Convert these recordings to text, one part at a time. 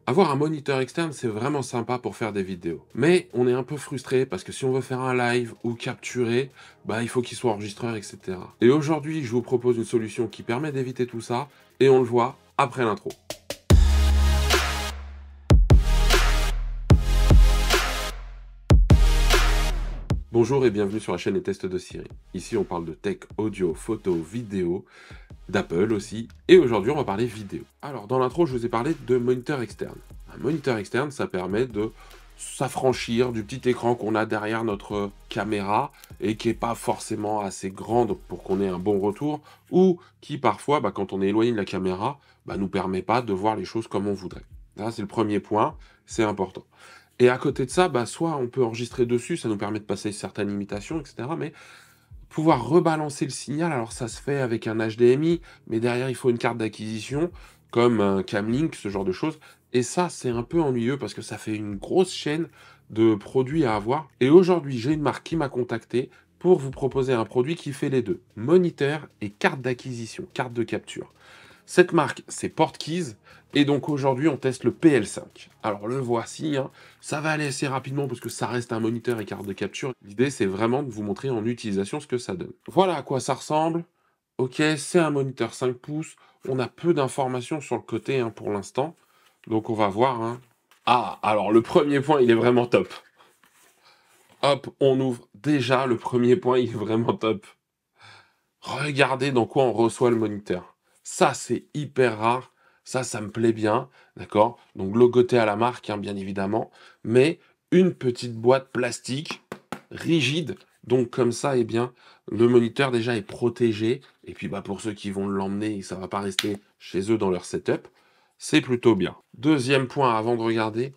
Avoir un moniteur externe, c'est vraiment sympa pour faire des vidéos. Mais on est un peu frustré parce que si on veut faire un live ou capturer, bah, il faut qu'il soit enregistreur, etc. Et aujourd'hui, je vous propose une solution qui permet d'éviter tout ça, et on le voit après l'intro. Bonjour et bienvenue sur la chaîne Les Tests de Siri. Ici, on parle de tech, audio, photo, vidéo, d'Apple aussi, et aujourd'hui, on va parler vidéo. Alors, dans l'intro, je vous ai parlé de moniteur externe. Un moniteur externe, ça permet de s'affranchir du petit écran qu'on a derrière notre caméra et qui n'est pas forcément assez grande pour qu'on ait un bon retour, ou qui parfois, quand on est éloigné de la caméra, nous permet pas de voir les choses comme on voudrait. Là, c'est le premier point, c'est important. Et à côté de ça, soit on peut enregistrer dessus, ça nous permet de passer certaines limitations, etc. Mais pouvoir rebalancer le signal, alors ça se fait avec un HDMI, mais derrière il faut une carte d'acquisition, comme un Camlink, ce genre de choses. Et ça, c'est un peu ennuyeux parce que ça fait une grosse chaîne de produits à avoir. Et aujourd'hui, j'ai une marque qui m'a contacté pour vous proposer un produit qui fait les deux, moniteur et carte d'acquisition, carte de capture. Cette marque, c'est Portkeys, et donc aujourd'hui, on teste le PL5. Alors le voici, hein. Ça va aller assez rapidement parce que ça reste un moniteur et carte de capture. L'idée, c'est vraiment de vous montrer en utilisation ce que ça donne. Voilà à quoi ça ressemble. Ok, c'est un moniteur 5 pouces. On a peu d'informations sur le côté, hein, pour l'instant. Donc on va voir, hein. Ah, alors le premier point, il est vraiment top. Hop, on ouvre. Déjà, le premier point, il est vraiment top. Regardez dans quoi on reçoit le moniteur. Ça, c'est hyper rare. Ça me plaît bien, d'accord? Donc logoté à la marque, hein, bien évidemment, mais une petite boîte plastique rigide. Donc comme ça, eh bien, le moniteur déjà est protégé. Et puis pour ceux qui vont l'emmener, ça va pas rester chez eux dans leur setup. C'est plutôt bien. Deuxième point avant de regarder,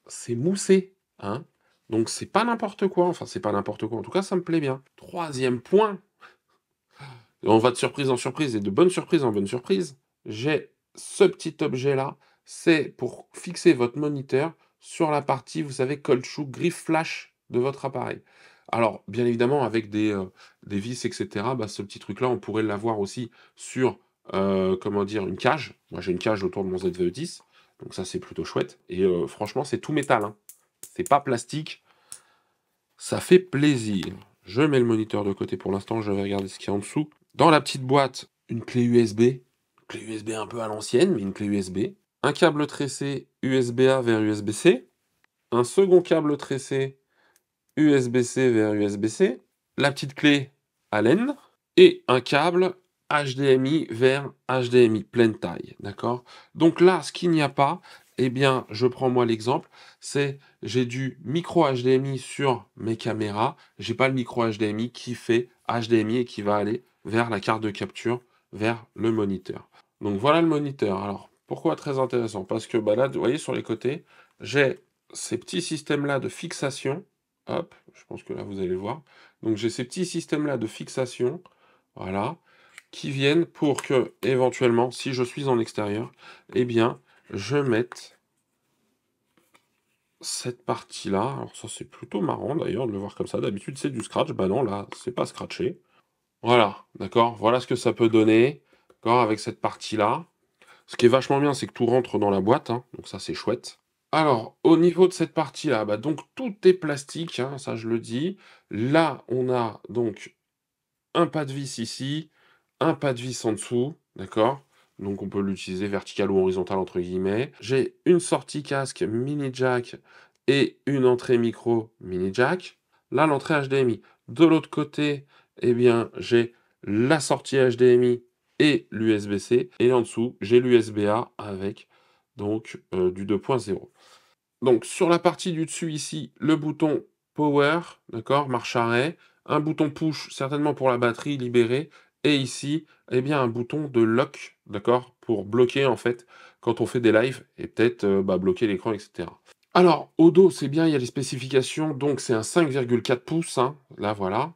c'est moussé, hein? Donc c'est pas n'importe quoi. Enfin, c'est pas n'importe quoi. En tout cas, ça me plaît bien. Troisième point. On va de surprise en surprise et de bonne surprise en bonne surprise. J'ai ce petit objet-là, c'est pour fixer votre moniteur sur la partie, vous savez, caoutchouc, griffe flash de votre appareil. Alors, bien évidemment, avec des vis, etc., ce petit truc-là, on pourrait l'avoir aussi sur, comment dire, une cage. Moi, j'ai une cage autour de mon ZVE10, donc ça, c'est plutôt chouette. Et franchement, c'est tout métal, hein. C'est pas plastique, ça fait plaisir. Je mets le moniteur de côté pour l'instant, je vais regarder ce qu'il y a en dessous. Dans la petite boîte, une clé USB un peu à l'ancienne, mais une clé USB. Un câble tressé USB-A vers USB-C. Un second câble tressé USB-C vers USB-C. La petite clé Allen. Et un câble HDMI vers HDMI, pleine taille, d'accord? Donc là, ce qu'il n'y a pas, eh bien, je prends moi l'exemple, c'est j'ai du micro HDMI sur mes caméras, j'ai pas le micro HDMI qui fait HDMI et qui va aller vers la carte de capture, vers le moniteur. Donc voilà le moniteur. Alors, pourquoi très intéressant? Parce que là, vous voyez sur les côtés, j'ai ces petits systèmes-là de fixation. Hop, je pense que là, vous allez le voir. Donc j'ai ces petits systèmes-là de fixation, voilà, qui viennent pour que, éventuellement, si je suis en extérieur, eh bien, je mette cette partie-là. Alors ça, c'est plutôt marrant d'ailleurs de le voir comme ça. D'habitude, c'est du scratch. Bah non, là, c'est pas scratché. Voilà, d'accord? Voilà ce que ça peut donner, d'accord, avec cette partie-là. Ce qui est vachement bien, c'est que tout rentre dans la boîte, hein, donc ça, c'est chouette. Alors, au niveau de cette partie-là, donc tout est plastique, hein, ça je le dis. Là, on a donc un pas de vis ici, un pas de vis en dessous, d'accord? Donc on peut l'utiliser vertical ou horizontal entre guillemets. J'ai une sortie casque mini jack et une entrée micro mini jack. Là, l'entrée HDMI. De l'autre côté, eh bien, j'ai la sortie HDMI et l'USB-C. Et en dessous, j'ai l'USB-A avec donc du 2.0. Donc sur la partie du dessus ici, le bouton power, d'accord, marche arrêt, un bouton push certainement pour la batterie libérée, et ici, eh bien un bouton de lock, d'accord, pour bloquer en fait quand on fait des lives et peut-être bloquer l'écran, etc. Alors au dos, c'est bien, il y a les spécifications, donc c'est un 5,4 pouces, hein, là voilà.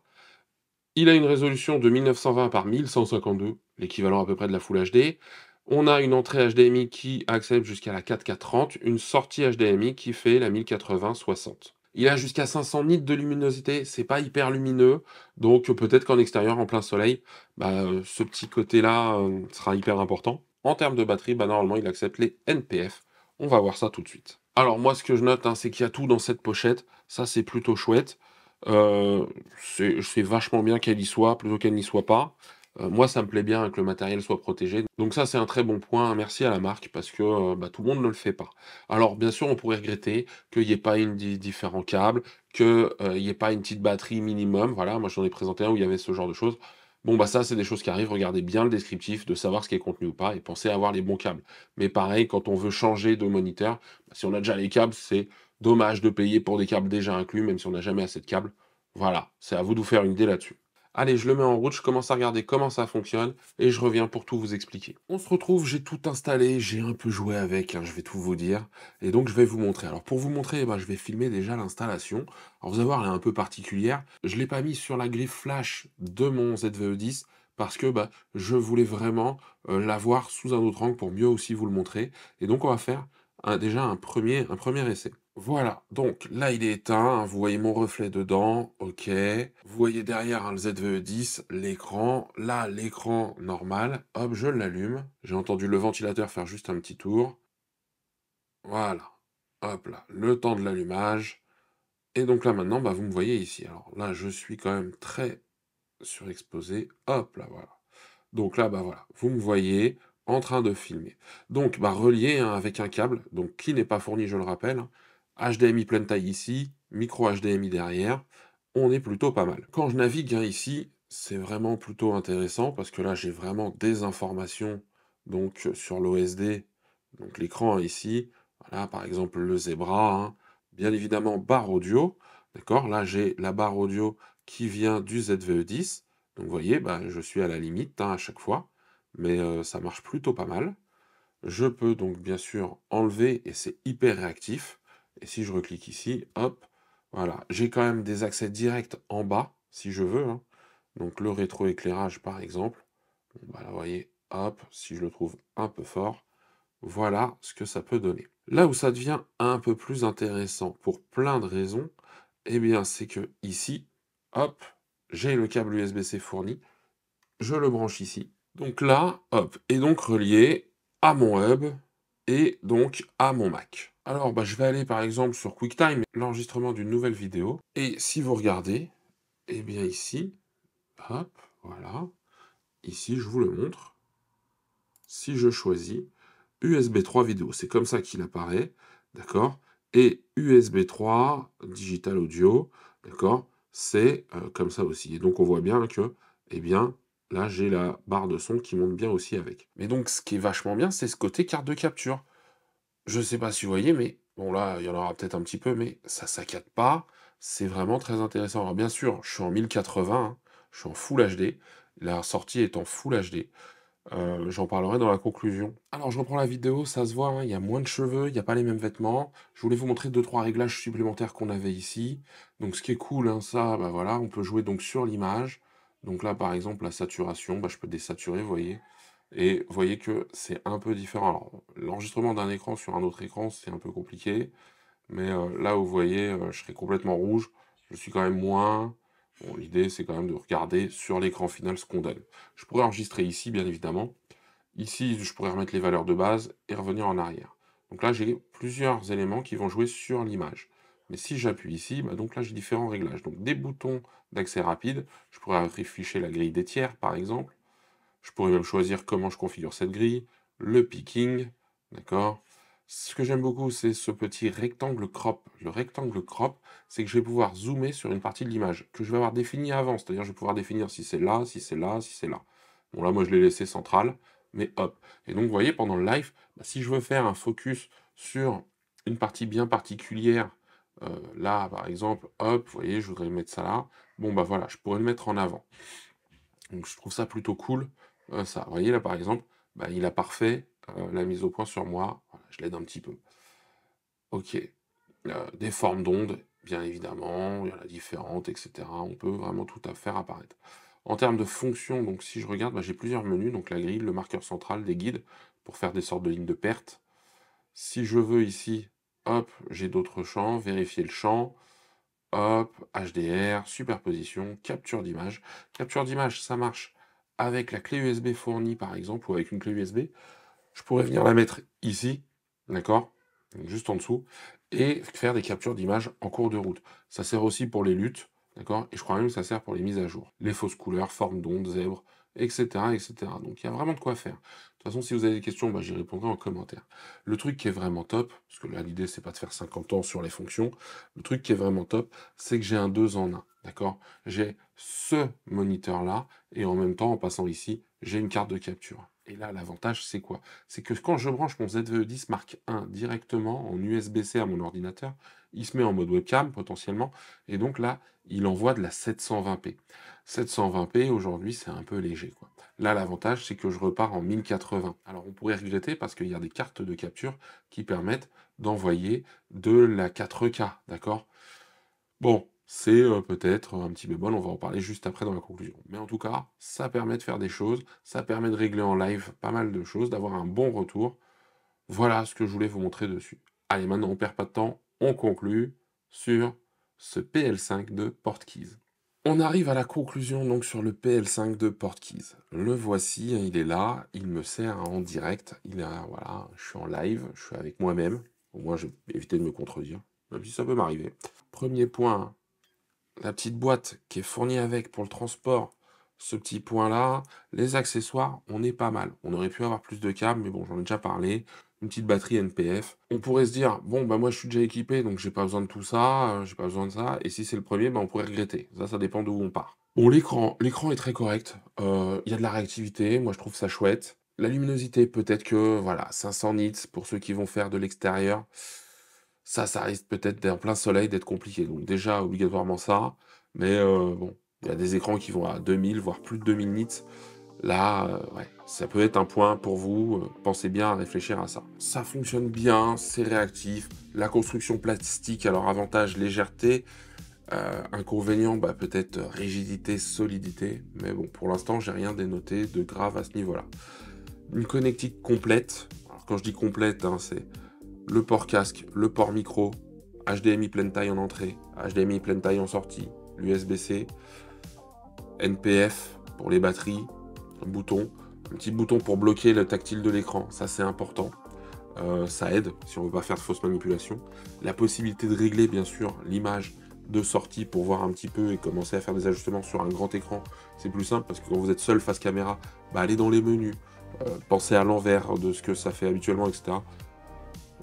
Il a une résolution de 1920 par 1152, l'équivalent à peu près de la Full HD. On a une entrée HDMI qui accepte jusqu'à la 4K30, une sortie HDMI qui fait la 1080-60. Il a jusqu'à 500 nits de luminosité, c'est pas hyper lumineux, donc peut-être qu'en extérieur, en plein soleil, ce petit côté-là sera hyper important. En termes de batterie, normalement, il accepte les NPF On va voir ça tout de suite. Alors moi, ce que je note, hein, c'est qu'il y a tout dans cette pochette. Ça, c'est plutôt chouette. Heu, c'est vachement bien qu'elle y soit, plutôt qu'elle n'y soit pas. Moi, ça me plaît bien que le matériel soit protégé. Donc ça, c'est un très bon point. Merci à la marque parce que, bah, tout le monde ne le fait pas. Alors bien sûr, on pourrait regretter qu'il y ait pas une différents câbles, que, il y ait pas une petite batterie minimum. Voilà, moi j'en ai présenté un où il y avait ce genre de choses. Bon, bah, ça, c'est des choses qui arrivent. Regardez bien le descriptif, de savoir ce qui est contenu ou pas et pensez à avoir les bons câbles. Mais pareil, quand on veut changer de moniteur, bah, si on a déjà les câbles, c'est dommage de payer pour des câbles déjà inclus, même si on n'a jamais assez de câbles. Voilà, c'est à vous de vous faire une idée là-dessus. Allez, je le mets en route, je commence à regarder comment ça fonctionne et je reviens pour tout vous expliquer. On se retrouve, j'ai tout installé, j'ai un peu joué avec, hein, je vais tout vous dire. Et donc, je vais vous montrer. Alors, pour vous montrer, eh ben, je vais filmer déjà l'installation. Alors, vous allez voir, elle est un peu particulière. Je ne l'ai pas mis sur la griffe flash de mon ZVE10 parce que bah, je voulais vraiment l'avoir sous un autre angle pour mieux aussi vous le montrer. Et donc, on va faire déjà un premier essai. Voilà, donc là il est éteint, hein, vous voyez mon reflet dedans, ok. Vous voyez derrière, hein, le ZVE10, l'écran. Là, l'écran normal, hop, je l'allume. J'ai entendu le ventilateur faire juste un petit tour. Voilà, hop là, le temps de l'allumage. Et donc là maintenant, bah, vous me voyez ici. Alors là, je suis quand même très surexposé. Hop là, voilà. Donc là, bah voilà, vous me voyez en train de filmer. Donc, bah, relié hein, avec un câble, donc qui n'est pas fourni, je le rappelle, hein. HDMI pleine taille ici, micro HDMI derrière, on est plutôt pas mal. Quand je navigue hein, ici, c'est vraiment plutôt intéressant parce que là, j'ai vraiment des informations donc sur l'OSD, donc l'écran ici, voilà, par exemple le Zebra, hein. Bien évidemment barre audio, d'accord? Là, j'ai la barre audio qui vient du ZVE10. Donc vous voyez, bah, je suis à la limite hein, à chaque fois, mais ça marche plutôt pas mal. Je peux donc bien sûr enlever et c'est hyper réactif. Et si je reclique ici, hop, voilà. J'ai quand même des accès directs en bas, si je veux, hein. Donc le rétroéclairage par exemple. Bon, bah, là, vous voyez, hop, si je le trouve un peu fort, voilà ce que ça peut donner. Là où ça devient un peu plus intéressant pour plein de raisons, eh bien c'est que ici, hop, j'ai le câble USB-C fourni, je le branche ici. Donc là, hop, et donc relié à mon hub et donc à mon Mac. Alors, bah, je vais aller par exemple sur QuickTime, l'enregistrement d'une nouvelle vidéo. Et si vous regardez, eh bien ici, hop, voilà, ici je vous le montre. Si je choisis USB 3 vidéo, c'est comme ça qu'il apparaît, d'accord? Et USB 3 digital audio, d'accord? C'est comme ça aussi. Et donc on voit bien que, eh bien, là j'ai la barre de son qui monte bien aussi avec. Mais donc ce qui est vachement bien, c'est ce côté carte de capture. Je sais pas si vous voyez, mais bon là, il y en aura peut-être un petit peu, mais ça saccade pas. C'est vraiment très intéressant. Alors bien sûr, je suis en 1080, hein, je suis en Full HD. La sortie est en Full HD. J'en parlerai dans la conclusion. Alors je reprends la vidéo, ça se voit, hein, il y a moins de cheveux, il y a pas les mêmes vêtements. Je voulais vous montrer 2-3 réglages supplémentaires qu'on avait ici. Donc ce qui est cool, hein, ça, bah, voilà, on peut jouer donc sur l'image. Donc là, par exemple, la saturation, bah, je peux désaturer, vous voyez? Et vous voyez que c'est un peu différent. Alors, l'enregistrement d'un écran sur un autre écran, c'est un peu compliqué, mais là où vous voyez, je serai complètement rouge, je suis quand même moins. Bon, l'idée, c'est quand même de regarder sur l'écran final ce qu'on donne. Je pourrais enregistrer ici, bien évidemment. Ici, je pourrais remettre les valeurs de base et revenir en arrière. Donc là, j'ai plusieurs éléments qui vont jouer sur l'image. Mais si j'appuie ici, bah donc là, j'ai différents réglages. Donc des boutons d'accès rapide, je pourrais afficher la grille des tiers, par exemple. Je pourrais même choisir comment je configure cette grille, le picking, d'accord? Ce que j'aime beaucoup, c'est ce petit rectangle crop. Le rectangle crop, c'est que je vais pouvoir zoomer sur une partie de l'image que je vais avoir définie avant. C'est-à-dire, je vais pouvoir définir si c'est là, si c'est là, si c'est là. Bon, là, moi, je l'ai laissé central, mais hop. Et donc, vous voyez, pendant le live, bah, si je veux faire un focus sur une partie bien particulière, là, par exemple, hop, vous voyez, je voudrais mettre ça là. Bon, bah voilà, je pourrais le mettre en avant. Donc je trouve ça plutôt cool, ça. Vous voyez là par exemple, bah, il a parfait, la mise au point sur moi, voilà, je l'aide un petit peu. OK, des formes d'ondes, bien évidemment, il y en a différentes et cetera. On peut vraiment tout à faire apparaître. En termes de fonction, donc si je regarde, bah, j'ai plusieurs menus, donc la grille, le marqueur central, des guides pour faire des sortes de lignes de perte. Si je veux ici, hop, j'ai d'autres champs, vérifier le champ, hop, HDR, superposition, capture d'image. Capture d'image, ça marche avec la clé USB fournie, par exemple, ou avec une clé USB. Je pourrais venir la mettre ici, d'accord? donc juste en dessous, et faire des captures d'images en cours de route. Ça sert aussi pour les luttes, d'accord? Et je crois même que ça sert pour les mises à jour. Les fausses couleurs, formes d'ondes, zèbres, etc., etc. Donc il y a vraiment de quoi faire. De toute façon, si vous avez des questions, bah, j'y répondrai en commentaire. Le truc qui est vraiment top, parce que là l'idée c'est pas de faire 50 ans sur les fonctions, le truc qui est vraiment top, c'est que j'ai un 2 en 1, d'accord? J'ai ce moniteur-là, et en même temps, en passant ici, j'ai une carte de capture. Et là, l'avantage, c'est quoi? C'est que quand je branche mon ZVE10 Mark I directement en USB-C à mon ordinateur, il se met en mode webcam potentiellement, et donc là, il envoie de la 720p. 720p, aujourd'hui, c'est un peu léger, quoi. Là, l'avantage, c'est que je repars en 1080. Alors, on pourrait regretter parce qu'il y a des cartes de capture qui permettent d'envoyer de la 4K, d'accord? Bon, c'est peut-être un petit bémol, on va en parler juste après dans la conclusion. Mais en tout cas, ça permet de faire des choses, ça permet de régler en live pas mal de choses, d'avoir un bon retour. Voilà ce que je voulais vous montrer dessus. Allez, maintenant on perd pas de temps, on conclut sur ce PL5 de Portkeys. On arrive à la conclusion donc sur le PL5 de Portkeys. Le voici, hein, il est là, il me sert en direct, il est là, voilà, je suis en live, je suis avec moi-même. Au moins, je vais éviter de me contredire, même si ça peut m'arriver. Premier point, la petite boîte qui est fournie avec pour le transport, ce petit point-là, les accessoires, on est pas mal. On aurait pu avoir plus de câbles, mais bon, j'en ai déjà parlé. Une petite batterie NPF. On pourrait se dire, bon, bah moi je suis déjà équipé, donc j'ai pas besoin de tout ça, j'ai pas besoin de ça. Et si c'est le premier, bah on pourrait regretter. Ça dépend d'où on part. Bon, l'écran est très correct. Il y a de la réactivité, moi je trouve ça chouette. La luminosité, peut-être que, voilà, 500 nits pour ceux qui vont faire de l'extérieur. Ça risque peut-être en plein soleil d'être compliqué. Donc déjà, obligatoirement ça. Mais bon, il y a des écrans qui vont à 2000, voire plus de 2000 nits. Là, ouais, ça peut être un point pour vous. Pensez bien à réfléchir à ça. Ça fonctionne bien, c'est réactif. La construction plastique, alors avantage, légèreté. Inconvénient, bah, peut-être rigidité, solidité. Mais bon, pour l'instant, j'ai rien dénoté de grave à ce niveau-là. Une connectique complète. Alors, quand je dis complète, hein, c'est le port casque, le port micro, HDMI pleine taille en entrée, HDMI pleine taille en sortie, l'USB-C, NPF pour les batteries, un petit bouton pour bloquer le tactile de l'écran, ça c'est important. Ça aide si on veut pas faire de fausses manipulations. La possibilité de régler bien sûr l'image de sortie pour voir un petit peu et commencer à faire des ajustements sur un grand écran, c'est plus simple parce que quand vous êtes seul face caméra, bah allez dans les menus, pensez à l'envers de ce que ça fait habituellement, etc.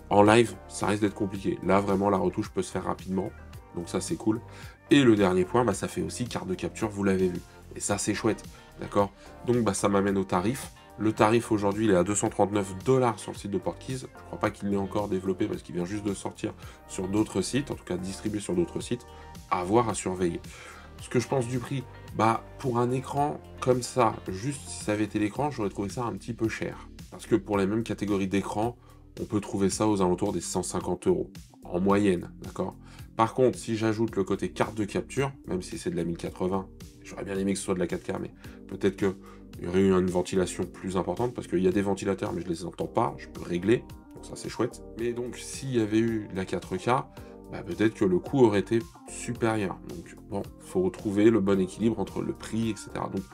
En live, ça risque d'être compliqué. Là, vraiment, la retouche peut se faire rapidement. Donc ça, c'est cool. Et le dernier point, bah, ça fait aussi carte de capture, vous l'avez vu. Et ça, c'est chouette. D'accord? Donc, bah, ça m'amène au tarif. Le tarif, aujourd'hui, il est à 239 $ sur le site de Portkeys. Je ne crois pas qu'il l'ait encore développé parce qu'il vient juste de sortir sur d'autres sites, en tout cas distribué sur d'autres sites. À voir, à surveiller. Ce que je pense du prix, bah, pour un écran comme ça, juste si ça avait été l'écran, j'aurais trouvé ça un petit peu cher. Parce que pour les mêmes catégories d'écran, on peut trouver ça aux alentours des 150 € en moyenne, d'accord? Par contre, si j'ajoute le côté carte de capture, même si c'est de la 1080, j'aurais bien aimé que ce soit de la 4K, mais peut-être qu'il y aurait eu une ventilation plus importante, parce qu'il y a des ventilateurs, mais je les entends pas, je peux régler, donc ça c'est chouette. Mais donc, s'il y avait eu de la 4K, bah, peut-être que le coût aurait été supérieur. Donc bon, faut retrouver le bon équilibre entre le prix, etc. Donc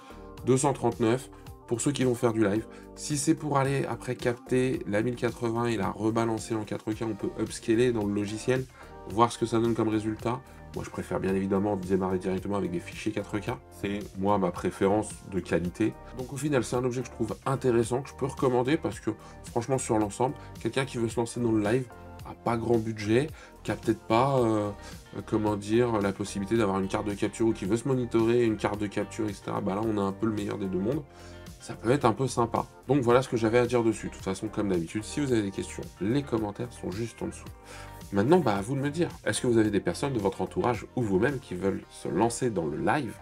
239 pour ceux qui vont faire du live. Si c'est pour aller après capter la 1080 et la rebalancer en 4K, on peut upscaler dans le logiciel, voir ce que ça donne comme résultat. Moi, je préfère bien évidemment démarrer directement avec des fichiers 4K. C'est, moi, ma préférence de qualité. Donc, au final, c'est un objet que je trouve intéressant, que je peux recommander parce que, franchement, sur l'ensemble, quelqu'un qui veut se lancer dans le live, à pas grand budget, qui a peut-être pas, comment dire, la possibilité d'avoir une carte de capture ou qui veut se monitorer une carte de capture, etc. Bah là, on a un peu le meilleur des deux mondes. Ça peut être un peu sympa. Donc voilà ce que j'avais à dire dessus. De toute façon, comme d'habitude, si vous avez des questions, les commentaires sont juste en dessous. Maintenant, bah, à vous de me dire, est-ce que vous avez des personnes de votre entourage ou vous-même qui veulent se lancer dans le live?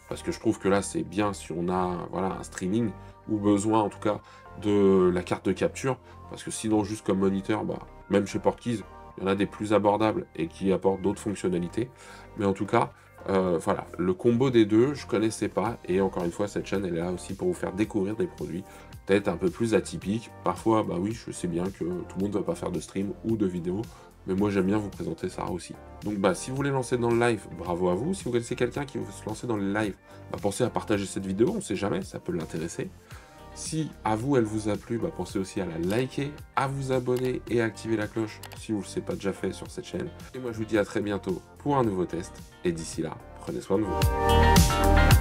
Parce que je trouve que là, c'est bien si on a voilà, un streaming ou besoin en tout cas de la carte de capture. Parce que sinon, juste comme moniteur, bah, même chez Portkeys, il y en a des plus abordables et qui apportent d'autres fonctionnalités. Mais en tout cas, voilà, le combo des deux, je connaissais pas. Et encore une fois, cette chaîne, elle est là aussi pour vous faire découvrir des produits peut-être un peu plus atypiques. Parfois, bah oui, je sais bien que tout le monde ne va pas faire de stream ou de vidéo. Mais moi, j'aime bien vous présenter ça aussi. Donc, bah, si vous voulez lancer dans le live, bravo à vous. Si vous connaissez quelqu'un qui veut se lancer dans le live, bah, pensez à partager cette vidéo. On sait jamais, ça peut l'intéresser. Si à vous elle vous a plu, pensez aussi à la liker, à vous abonner et à activer la cloche si vous ne l'avez pas déjà fait sur cette chaîne. Et moi je vous dis à très bientôt pour un nouveau test. Et d'ici là, prenez soin de vous.